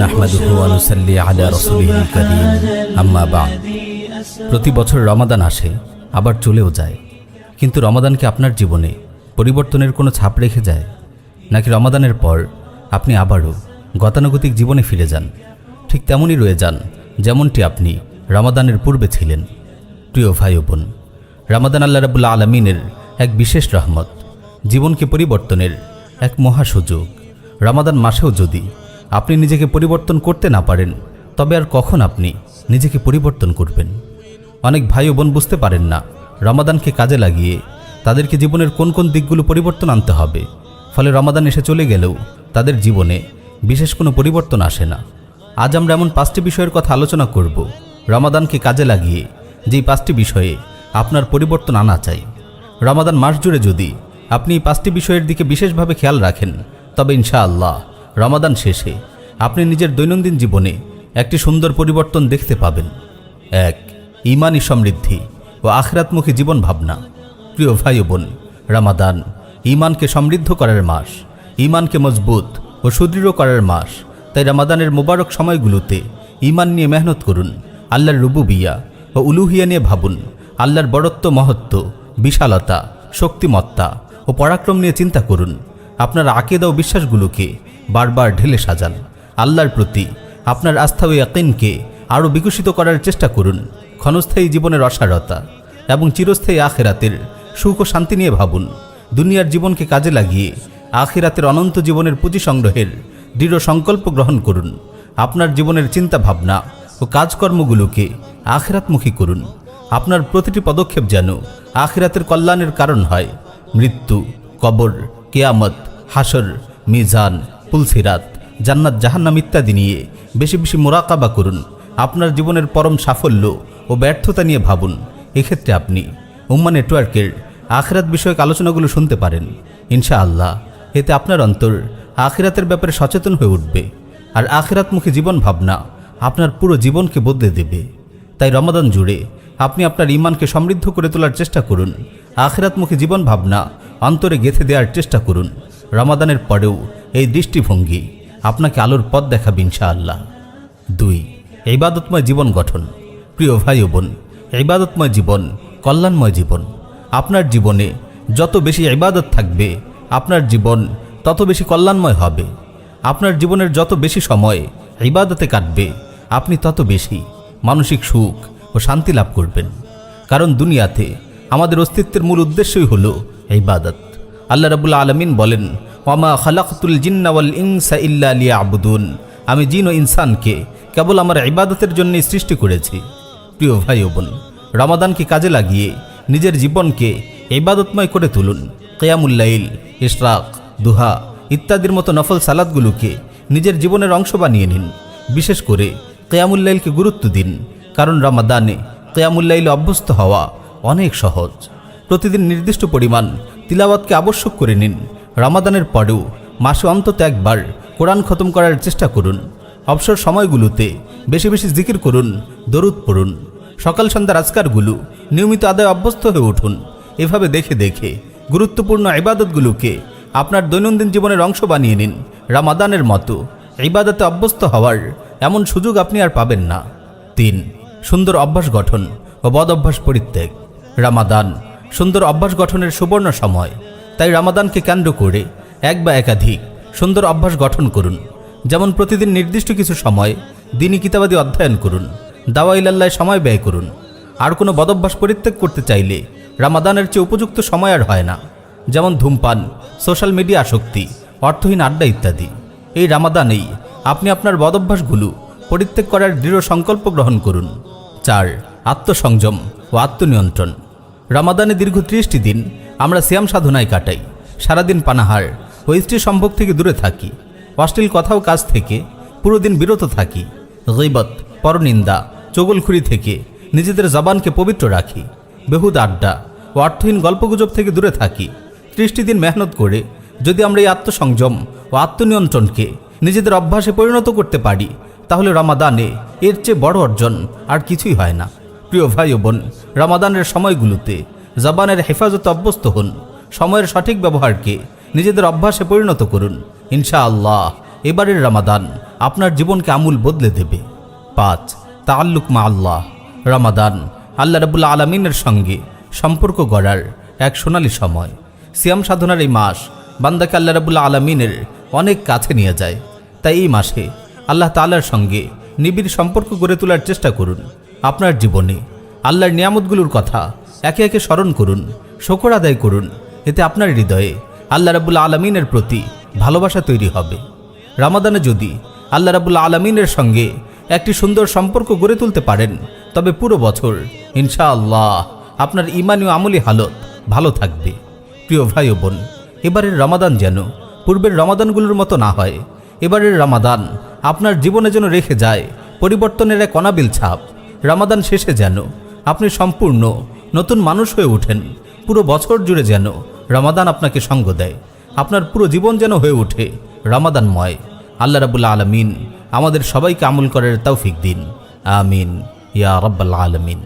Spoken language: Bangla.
নাহমাদুহু ওয়া নুসাল্লি আলা রাসূলিহিল কারীম, আম্মা বা'দ। প্রতি বছর রমাদান আসে, আবার চলেও যায়, কিন্তু রমাদান কি আপনার জীবনে পরিবর্তনের কোনো ছাপ রেখে যায়, নাকি রমাদানের পর আপনি আবারও গতানুগতিক জীবনে ফিরে যান? ঠিক তেমনই রয়ে যান যেমনটি আপনি রমাদানের পূর্বে ছিলেন। প্রিয় ভাই ও বোন, রমাদান আল্লাহ রাব্বুল আলামিনের এক বিশেষ রহমত, জীবনকে পরিবর্তনের এক মহা সুযোগ। রমাদান মাসেও যদি আপনি নিজেকে পরিবর্তন করতে না পারেন, তবে আর কখন আপনি নিজেকে পরিবর্তন করবেন? অনেক ভাই ও বোন বুঝতে পারেন না রমাদানকে কাজে লাগিয়ে তাদেরকে জীবনের কোন কোন দিকগুলো পরিবর্তন আনতে হবে। ফলে রমাদান এসে চলে গেলেও তাদের জীবনে বিশেষ কোনো পরিবর্তন আসে না। আজ আমরা এমন 5টি বিষয়ের কথা আলোচনা করব, রমাদানকে কাজে লাগিয়ে যেই 5টি বিষয়ে আপনার পরিবর্তন আনা চাই। রমাদান মাস জুড়ে যদি আপনি এই 5টি বিষয়ের দিকে বিশেষভাবে খেয়াল রাখেন, তবে ইনশাআল্লাহ রমাদান শেষে আপনি নিজের দৈনন্দিন জীবনে একটি সুন্দর পরিবর্তন দেখতে পাবেন। 1. ঈমানি সমৃদ্ধি ও আখিরাতমুখী জীবন ভাবনা। প্রিয় ভাই ও বোন, রমাদান ঈমানকে সমৃদ্ধ করার মাস, ঈমানকে মজবুত ও সুদৃঢ় করার মাস। তাই রমাদানের মোবারক সময়গুলোতে ঈমান নিয়ে মেহনত করুন, আল্লাহর রুবুবিয়া ও উলুহিয়া নিয়ে ভাবুন, আল্লাহর বড়ত্ব, মহত্ব, বিশালতা, শক্তিমত্তা ও পরাক্রম নিয়ে চিন্তা করুন। আপনার আকীদা ও বিশ্বাসগুলোকে বারবার ঢেলে সাজান। আল্লাহর প্রতি আপনার আস্থা ও ইয়াকিনকে আরও বিকশিত করার চেষ্টা করুন। ক্ষণস্থায়ী জীবনের অসারতা এবং চিরস্থায়ী আখিরাতের সুখ ও শান্তি নিয়ে ভাবুন। দুনিয়ার জীবনকে কাজে লাগিয়ে আখিরাতের অনন্ত জীবনের পুঁজি সংগ্রহের দৃঢ় সংকল্প গ্রহণ করুন। আপনার জীবনের চিন্তা ভাবনা ও কাজকর্মগুলোকে আখিরাতমুখী করুন। আপনার প্রতিটি পদক্ষেপ যেন আখিরাতের কল্যাণের কারণ হয়। মৃত্যু, কবর, কিয়ামত, হাসর, মিজান, পুলসিরাত, জান্নাত, জাহান্নাম ইত্যাদি নিয়ে বেশি বেশি মুরাকাবা করুন। আপনার জীবনের পরম সাফল্য ও ব্যর্থতা নিয়ে ভাবুন। এক্ষেত্রে আপনি উম্মাহ নেটওয়ার্কের আখিরাত বিষয়ক আলোচনাগুলো শুনতে পারেন। ইনশাআল্লাহ এতে আপনার অন্তর আখিরাতের ব্যাপারে সচেতন হয়ে উঠবে, আর আখিরাতমুখী জীবন ভাবনা আপনার পুরো জীবনকে বদলে দেবে। তাই রমাদান জুড়ে আপনি আপনার ঈমানকে সমৃদ্ধ করে তোলার চেষ্টা করুন, আখিরাতমুখী জীবন ভাবনা অন্তরে গেঁথে দেওয়ার চেষ্টা করুন। রমাদানের পরেও এই দৃষ্টিভঙ্গি আপনাকে আলোর পথ দেখাবে ইনশাআল্লাহ। 2. ইবাদতময় জীবন গঠন। প্রিয় ভাই ও বোন, ইবাদতময় জীবন কল্যাণময় জীবন। আপনার জীবনে যত বেশি ইবাদত থাকবে, আপনার জীবন তত বেশি কল্যাণময় হবে। আপনার জীবনের যত বেশি সময় ইবাদতে কাটবে, আপনি তত বেশি মানসিক সুখ ও শান্তি লাভ করবেন। কারণ দুনিয়াতে আমাদের অস্তিত্বের মূল উদ্দেশ্যই হলো ইবাদত। আল্লাহ রাব্বুল আলামিন বলেন, ওয়ামা খালাকতুল জিন্না ওয়াল ইনসা ইল্লা লিয়াবুদুন, আমি জিন ও ইনসানকে কেবল আমার ইবাদতের জন্যই সৃষ্টি করেছি। প্রিয় ভাই ও বোন, রমাদানকে কাজে লাগিয়ে নিজের জীবনকে ইবাদতময় করে তুলুন। কিয়ামুল লাইল, ইশরাক, দুহা ইত্যাদির মতো নফল সালাতগুলোকে নিজের জীবনের অংশ বানিয়ে নিন। বিশেষ করে কিয়ামুল লাইলকে গুরুত্ব দিন, কারণ রমাদানে কিয়ামুল লাইলে অভ্যস্ত হওয়া অনেক সহজ। প্রতিদিন নির্দিষ্ট পরিমাণ তিলাওয়াতকে আবশ্যক করে নিন। রমাদানের পরেও মাসে অন্তত একবার কোরআন খতম করার চেষ্টা করুন। অবসর সময়গুলোতে বেশি বেশি জিকির করুন, দরুদ পড়ুন। সকাল সন্ধ্যার আজকারগুলো নিয়মিত আদায় অভ্যস্ত হয়ে উঠুন। এভাবে দেখে দেখে গুরুত্বপূর্ণ ইবাদতগুলোকে আপনার দৈনন্দিন জীবনের অংশ বানিয়ে নিন। রমাদানের মতো ইবাদতে অভ্যস্ত হওয়ার এমন সুযোগ আপনি আর পাবেন না। 3. সুন্দর অভ্যাস গঠন ও বদ অভ্যাস পরিত্যাগ। রমাদান সুন্দর অভ্যাস গঠনের সুবর্ণ সময়। তাই রমাদানকে কেন্দ্র করে এক বা একাধিক সুন্দর অভ্যাস গঠন করুন। যেমন প্রতিদিন নির্দিষ্ট কিছু সময় দ্বীনি কিতাবাদি অধ্যয়ন করুন, দাওয়া ইলাল্লাহ সময় ব্যয় করুন। আর কোনো বদভ্যাস পরিত্যাগ করতে চাইলে রমাদানের চেয়ে উপযুক্ত সময় আর হয় না। যেমন ধূমপান, সোশ্যাল মিডিয়া আসক্তি, অর্থহীন আড্ডা ইত্যাদি। এই রমাদানেই আপনি আপনার বদভ্যাসগুলো পরিত্যাগ করার দৃঢ় সংকল্প গ্রহণ করুন। 4. আত্মসংযম ও আত্মনিয়ন্ত্রণ। রমাদানে দীর্ঘ 30টি দিন আমরা সিয়াম সাধনায় কাটাই। সারাদিন পানাহার ও স্ত্রী সম্ভোগ থেকে দূরে থাকি। অশ্লীল কথা ও কাজ থেকে পুরো দিন বিরত থাকি। গীবত, পরনিন্দা, চগলখুরি থেকে নিজেদের জবানকে পবিত্র রাখি। বেহুদ আড্ডা ও অর্থহীন গল্পগুজব থেকে দূরে থাকি। 30টি দিন মেহনত করে যদি আমরা এই আত্মসংযম ও আত্মনিয়ন্ত্রণকে নিজেদের অভ্যাসে পরিণত করতে পারি, তাহলে রমাদানে এর চেয়ে বড় অর্জন আর কিছুই হয় না। প্রিয় ভাই ও বোন, রমাদানের সময়গুলোতে জবানের হেফাজতে অভ্যস্ত হন। সময়ের সঠিক ব্যবহারকে নিজেদের অভ্যাসে পরিণত করুন। ইনশাআল্লাহ এবারের রমাদান আপনার জীবনকে আমূল বদলে দেবে। 5 তাআল্লুক মা আল্লাহ। রমাদান আল্লাহ রাব্বুল আলামিনের সঙ্গে সম্পর্ক গড়ার এক সোনালী সময়। সিয়াম সাধনার এই মাস বান্দাকে আল্লাহ রাব্বুল আলামিনের অনেক কাছে নিয়ে যায়। তাই এই মাসে আল্লাহ তাআলার সঙ্গে নিবিড় সম্পর্ক গড়ে তোলার চেষ্টা করুন। আপনার জীবনে আল্লাহর নিয়ামতগুলোর কথা একে একে স্মরণ করুন, শুকর আদায় করুন। এতে আপনার হৃদয়ে আল্লাহ রাব্বুল আলামিনের প্রতি ভালোবাসা তৈরি হবে। রমাদানে যদি আল্লাহ রাব্বুল আলামিনের সঙ্গে একটি সুন্দর সম্পর্ক গড়ে তুলতে পারেন, তবে পুরো বছর ইনশাআল্লাহ আপনার ঈমানী ও আমলি হালত ভালো থাকবে। প্রিয় ভাই ও বোন, এবারের রমাদান যেন পূর্বের রমাদানগুলোর মতো না হয়। এবারের রমাদান আপনার জীবনে যেন রেখে যায় পরিবর্তনের এক অনাবিল ছাপ। রমাদান শেষে যেন আপনি সম্পূর্ণ নতুন মানুষ হয়ে ওঠেন। পুরো বছর জুড়ে যেন রমাদান আপনাকে সঙ্গ দেয়। আপনার পুরো জীবন যেন হয়ে ওঠে রমাদানময়। আল্লাহ রাব্বুল আলামিন আমাদের সবাইকে আমল করার তৌফিক দিন। আমিন ইয়া রাব্বাল আলামিন।